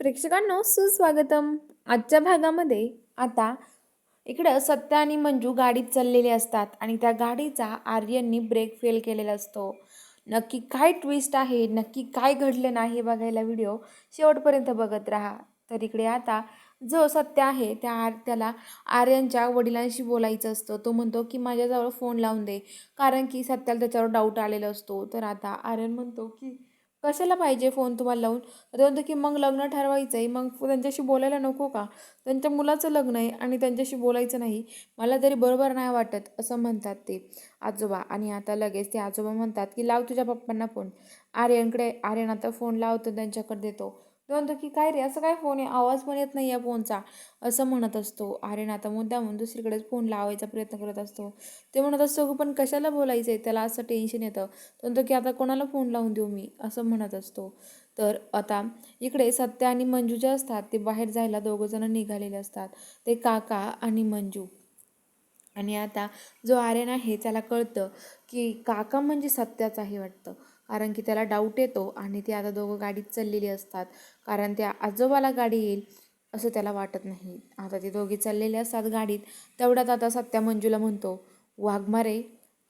प्रेक्षकांनो सुस्वागतम. आजच्या भागामध्ये आता इकडं सत्या आणि मंजू गाडीत चाललेले असतात आणि त्या गाडीचा आर्यननी ब्रेक फेल केलेला असतो. नक्की काय ट्विस्ट आहे, नक्की काय घडलं नाही हे बघायला व्हिडिओ शेवटपर्यंत बघत राहा. तर इकडे आता जो सत्य आहे त्याला आर्यनच्या वडिलांशी बोलायचं असतं. तो म्हणतो की माझ्याजवळ फोन लावून दे, कारण की सत्याला त्याच्यावर डाऊट आलेला असतो. तर आता आर्यन म्हणतो की कशाला पाहिजे फोन तुम्हाला लावून. तर तो म्हणतो की मग लग्न ठरवायचं आहे, मग त्यांच्याशी बोलायला नको का? त्यांच्या मुलाचं लग्न आहे आणि त्यांच्याशी बोलायचं नाही, मला तरी बरोबर नाही वाटत, असं म्हणतात ते आजोबा. आणि आता लगेच ते आजोबा म्हणतात की लाव तुझ्या पप्पांना फोन. आर्यन आता फोन लावतो, त्यांच्याकडे देतो. तो म्हणतो की काय रे, असं काय फोन आहे, आवाज पण येत नाही या फोनचा, असं म्हणत असतो. आर्यन आता मुद्दामून दुसरीकडेच फोन लावायचा प्रयत्न करत असतो. ते म्हणत असतो की पण कशाला बोलायचं आहे, त्याला असं टेन्शन येतं. तो म्हणतो की आता कोणाला फोन लावून देऊ मी, असं म्हणत असतो. तर आता इकडे सत्या आणि मंजू जे असतात ते बाहेर जायला दोघंजणं निघालेले असतात, ते काका आणि मंजू. आणि आता जो आर्यन आहे त्याला कळतं की काका म्हणजे सत्याच आहे वाटतं, कारण की त्याला डाऊट येतो आणि ते आता दोघं गाडीत चाललेली असतात, कारण त्या आजोबाला गाडी येईल असं त्याला वाटत नाही. आता ते दोघे चाललेले असतात गाडीत. तेवढ्यात आता सत्या मंजूला म्हणतो, वाघमारे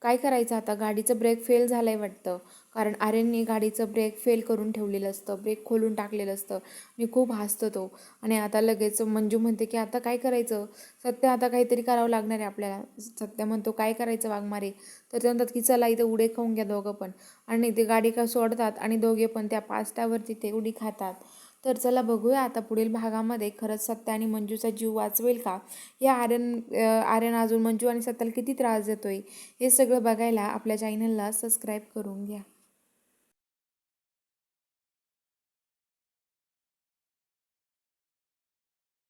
काय करायचं आता, गाडीचं ब्रेक फेल झालं आहे वाटतं, कारण आर्यनने गाडीचं ब्रेक फेल करून ठेवलेलं असतं, ब्रेक खोलून टाकलेलं असतं. मी खूप हसतो तो. आणि आता लगेच मंजू म्हणते की आता काय करायचं सत्य, आता काहीतरी करावं लागणार आहे आपल्याला. सत्य म्हणतो काय करायचं वाघमारे. तर ते म्हणतात की चला इथं उडी खाऊन घ्या दोघं पण. आणि ते गाडी का सोडतात आणि दोघे पण त्या पास्त्यावरती ते उडी खातात. तर चला बघूया आता पुढील भागामध्ये खरंच सत्य आणि मंजूचा जीव वाचवेल का, हे आर्यन अजून मंजू आणि सत्याला किती त्रास देतोय, हे सगळं बघायला आपल्या चॅनलला सबस्क्राईब करून घ्या.